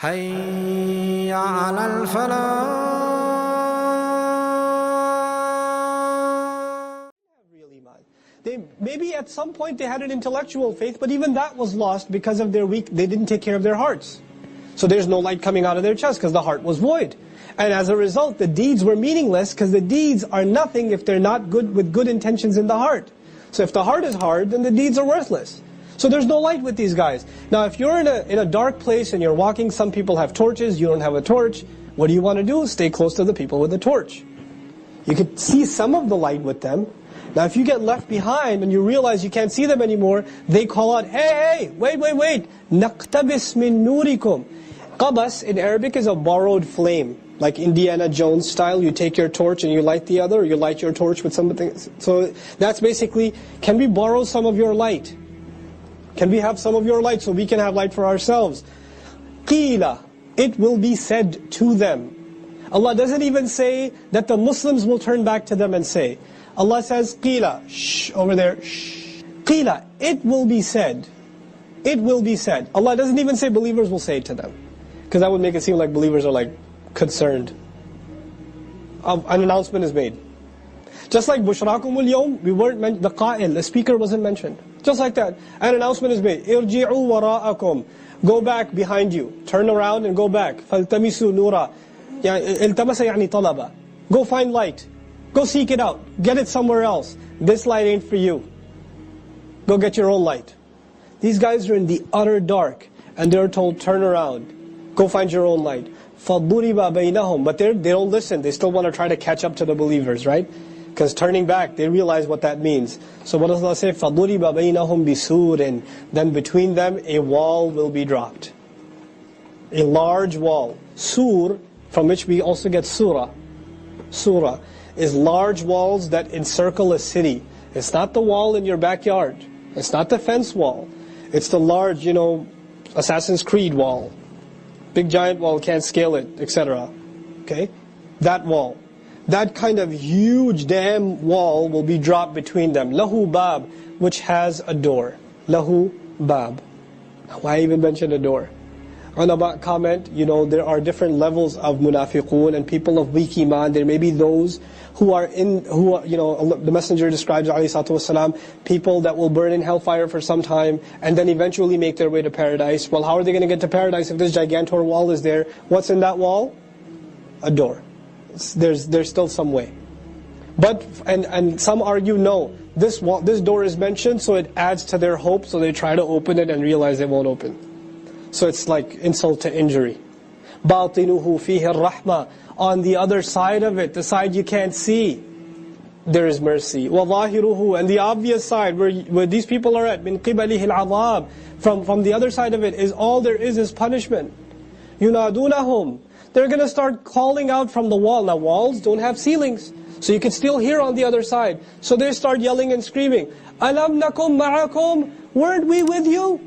حي على الفلاح. Maybe at some point they had an intellectual faith, but even that was lost because of they didn't take care of their hearts. So there's no light coming out of their chest because the heart was void. And as a result, the deeds were meaningless because the deeds are nothing if they're not good with good intentions in the heart. So if the heart is hard, then the deeds are worthless. So there's no light with these guys. Now if you're in a dark place and you're walking, some people have torches, you don't have a torch. What do you want to do? Stay close to the people with the torch. You could see some of the light with them. Now if you get left behind and you realize you can't see them anymore, they call out, hey, wait. نَقْتَبِسْ مِن نُورِكُمْ. Qabas in Arabic is a borrowed flame. Like Indiana Jones style, you take your torch and you light the other, or you light your torch with something. So that's basically, can we borrow some of your light? Can we have some of your light so we can have light for ourselves? Qila, it will be said to them. Allah doesn't even say that the Muslims will turn back to them and say. Allah says, Qila, shh, over there, shh. Qila, it will be said. It will be said. Allah doesn't even say believers will say it to them. Because that would make it seem like believers are like concerned. An announcement is made. Just like Bushrakumul Yawm, we weren't mentioned, the Qa'il, the speaker wasn't mentioned. Just like that, an announcement is made. Irji'u wara'akum. Go back behind you. Turn around and go back. فَالْتَمِسُوا نُورًا. الْتَمَسَ يعني طَلَبًا. Go find light. Go seek it out. Get it somewhere else. This light ain't for you. Go get your own light. These guys are in the utter dark, and they're told, turn around. Go find your own light. فَضُرِبَ بَيْنَهُمْ. But they don't listen. They still want to try to catch up to the believers, right? Because turning back, they realize what that means. So what does Allah say? فَضُرِبَ بَيْنَهُمْ بِسُورٍ. Then between them, a wall will be dropped. A large wall. Sur, from which we also get surah. Surah is large walls that encircle a city. It's not the wall in your backyard. It's not the fence wall. It's the large, Assassin's Creed wall. Big giant wall, can't scale it, etc. Okay? That wall. That kind of huge damn wall will be dropped between them. Lahu bab, which has a door. Lahu bab. Why even mention a door? Ulama comment, there are different levels of munafiqun and people of weak iman. There may be those the Messenger describes, ﷺ, people that will burn in hellfire for some time and then eventually make their way to paradise. Well, how are they going to get to paradise if this gigantor wall is there? What's in that wall? A door. There's still some way. But, and some argue, no, this door is mentioned, so it adds to their hope, so they try to open it and realize they won't open. So it's like insult to injury. بَاطِنُهُ فِيهِ الرَّحْمَةِ. On the other side of it, the side you can't see, there is mercy. وَظَاهِرُهُ. And the obvious side, where these people are at, مِنْ قِبَلِهِ الْعَذَابِ. From the other side of it, is all there is punishment. يُنَادُونَهُمْ. They're going to start calling out from the wall. Now walls don't have ceilings, so you can still hear on the other side. So they start yelling and screaming, أَلَمْ نَكُمْ مَعَكُمْ. Weren't we with you?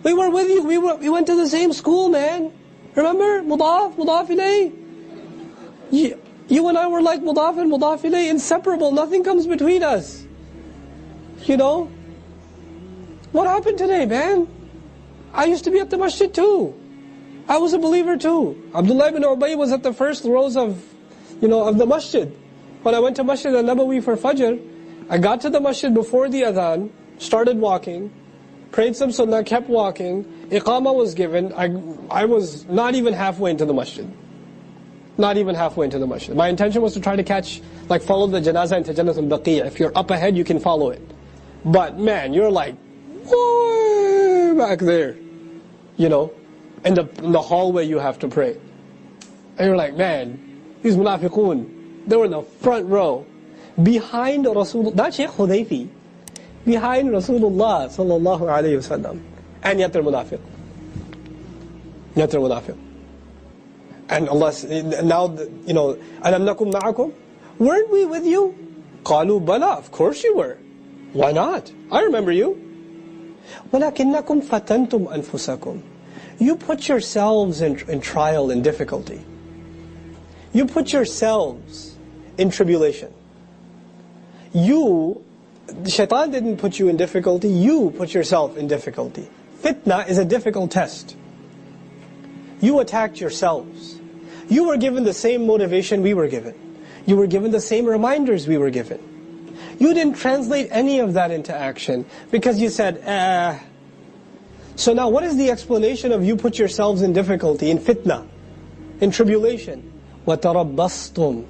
We were with you. We went to the same school, man. Remember? Mudaf ilayh. You and I were like mudaf and mudaf ilayh, inseparable. Nothing comes between us. What happened today, man? I used to be at the masjid too. I was a believer too. Abdullah ibn Ubay was at the first rows of the masjid. When I went to Masjid al-Nabawi for Fajr, I got to the masjid before the adhan, started walking, prayed some sunnah, kept walking, iqamah was given. I was not even halfway into the masjid. Not even halfway into the masjid. My intention was to try to follow the janazah into Jannatul Baqiyah. If you're up ahead, you can follow it. But man, you're like, way back there. In the hallway you have to pray. And you're like, man, these munafiqun, they were in the front row. Behind Rasulullah, not Shaykh Hudayfi. Behind Rasulullah sallallahu alayhi wasallam. And yet they're munafiq. And Allah, now, أَلَمْ نَكُمْ مَعَكُمْ. Weren't we with you? قَالُوا بَلَى. Of course you were. Why not? I remember you. وَلَكِنَّكُمْ فَتَنْتُمْ أَنفُسَكُمْ. You put yourselves in trial and difficulty. You put yourselves in tribulation. Shaitan didn't put you in difficulty, you put yourself in difficulty. Fitna is a difficult test. You attacked yourselves. You were given the same motivation we were given. You were given the same reminders we were given. You didn't translate any of that into action because you said, So now what is the explanation of you put yourselves in difficulty, in fitna, in tribulation? وَتَرَبَّصْتُمْ.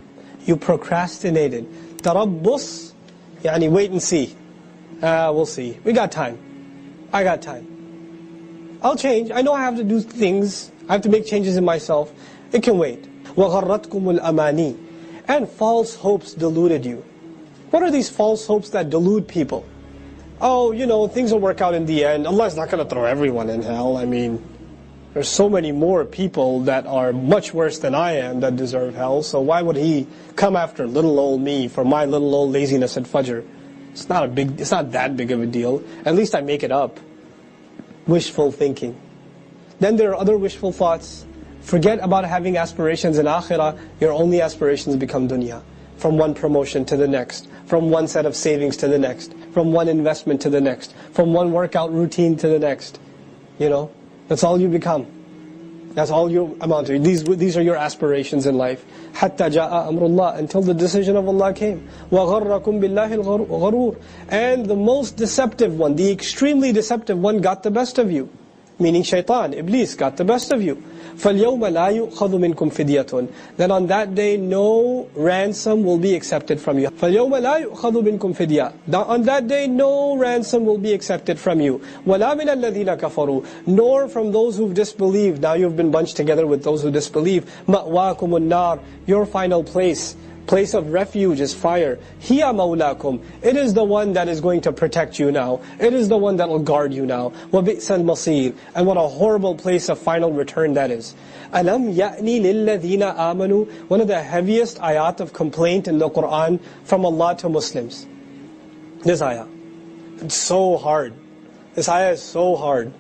You procrastinated. Tarabbus, yani wait and see. We'll see. We got time. I got time. I'll change. I know I have to do things. I have to make changes in myself. It can wait. وَغَرَّتْكُمُ الْأَمَانِي. And false hopes deluded you. What are these false hopes that delude people? Oh, things will work out in the end. Allah's not going to throw everyone in hell. I mean, there's so many more people that are much worse than I am that deserve hell. So why would He come after little old me for my little old laziness at Fajr? It's not that big of a deal. At least I make it up. Wishful thinking. Then there are other wishful thoughts. Forget about having aspirations in akhirah. Your only aspirations become dunya. From one promotion to the next. From one set of savings to the next. From one investment to the next. From one workout routine to the next. That's all you become. That's all you amount to. These are your aspirations in life. حَتَّى جَاءَ أَمْرُ اللَّهِ. Until the decision of Allah came. وَغَرَّكُمْ بِاللَّهِ الْغَرُورِ. And the most deceptive one, the extremely deceptive one got the best of you. Meaning shaitan, Iblis, got the best of you. فَالْيَوْمَ لَا يُؤْخَذُ مِنْكُمْ فِدْيَةٌ. Then on that day, no ransom will be accepted from you. فَالْيَوْمَ لَا يُؤْخَذُ مِنْكُمْ فِدْيَةٌ. On that day, no ransom will be accepted from you. وَلَا مِنَ الَّذِينَ كَفَرُوا. Nor from those who've disbelieved. Now you've been bunched together with those who disbelieve. مَأْوَاكُمُ النَّارِ. Your final place of refuge is fire. هِيَ مَوْلَاكُمْ. It is the one that is going to protect you now. It is the one that will guard you now. وَبِئْسَ الْمَصِيرِ. And what a horrible place of final return that is. أَلَمْ يَأْنِ لِلَّذِينَ آمَنُوا. One of the heaviest ayat of complaint in the Qur'an from Allah to Muslims. This ayah. It's so hard. This ayah is so hard.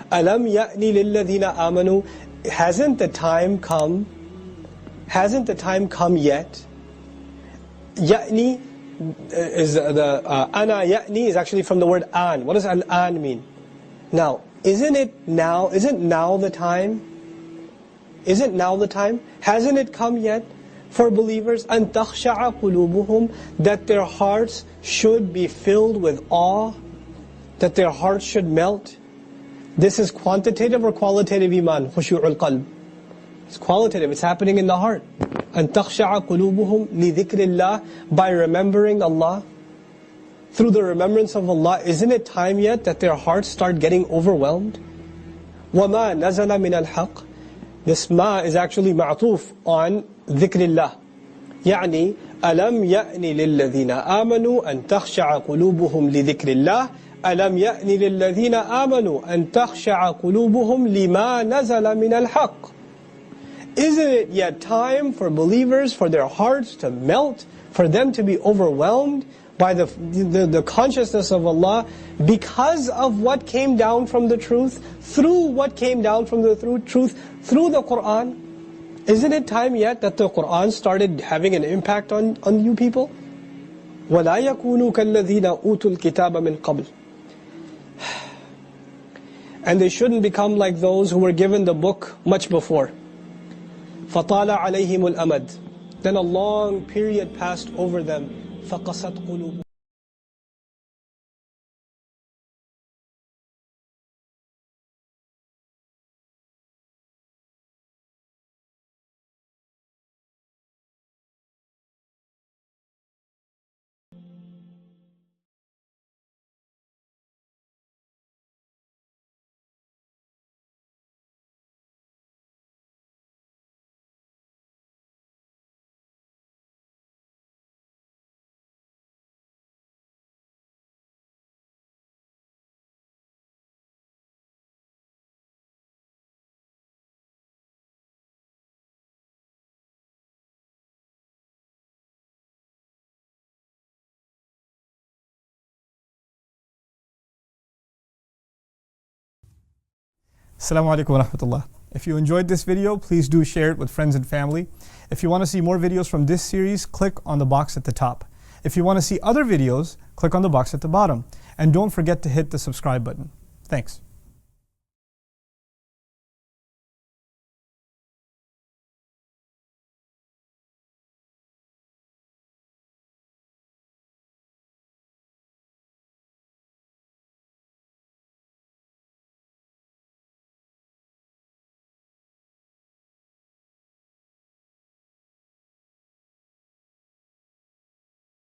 أَلَمْ يَأْنِ لِلَّذِينَ آمَنُوا. Hasn't the time come? Hasn't the time come yet? Ya'ni is ana ya'ni is actually from the word an. What does an mean? Now, isn't now the time? Isn't now the time? Hasn't it come yet for believers? أَن تَخْشَعَ قُلُوبُهُمْ. That their hearts should be filled with awe. That their hearts should melt. This is quantitative or qualitative iman? خُشُوعُ الْقَلْبِ. It's qualitative, it's happening in the heart. أَن تَخْشَعَ قُلُوبُهُمْ لِذِكْرِ اللَّهِ. By remembering Allah. Through the remembrance of Allah, isn't it time yet that their hearts start getting overwhelmed? وَمَا نَزَلَ مِنَ الْحَقِّ. This ma is actually ma'tuf on ذِكْرِ اللَّهِ. يعني أَلَمْ يَأْنِ لِلَّذِينَ آمَنُوا أَن تَخْشَعَ قُلُوبُهُمْ لِذِكْرِ اللَّهِ. أَلَمْ يَأْنِ لِلَّذِينَ آمَنُوا أَن تَخْشَعَ قُلُوبُهُمْ لِمَا نَزَلَ مِنَ الْحَقِّ. Isn't it yet time for believers, for their hearts to melt, for them to be overwhelmed by the consciousness of Allah because of what came down from the truth, through what came down from the truth, through the Qur'an? Isn't it time yet that the Qur'an started having an impact on you people? وَلَا يَكُونُوا كَالَّذِينَ أُوتُوا الْكِتَابَ مِنْ قَبْلِ. And they shouldn't become like those who were given the book much before. فَطَالَ عَلَيْهِمُ الْأَمَدُ. Then a long period passed over them. فَقَسَتْ قُلُوبُهُمْ. Assalamu alaikum wa rahmatullah. If you enjoyed this video, please do share it with friends and family. If you want to see more videos from this series, click on the box at the top. If you want to see other videos, click on the box at the bottom. And don't forget to hit the subscribe button. Thanks.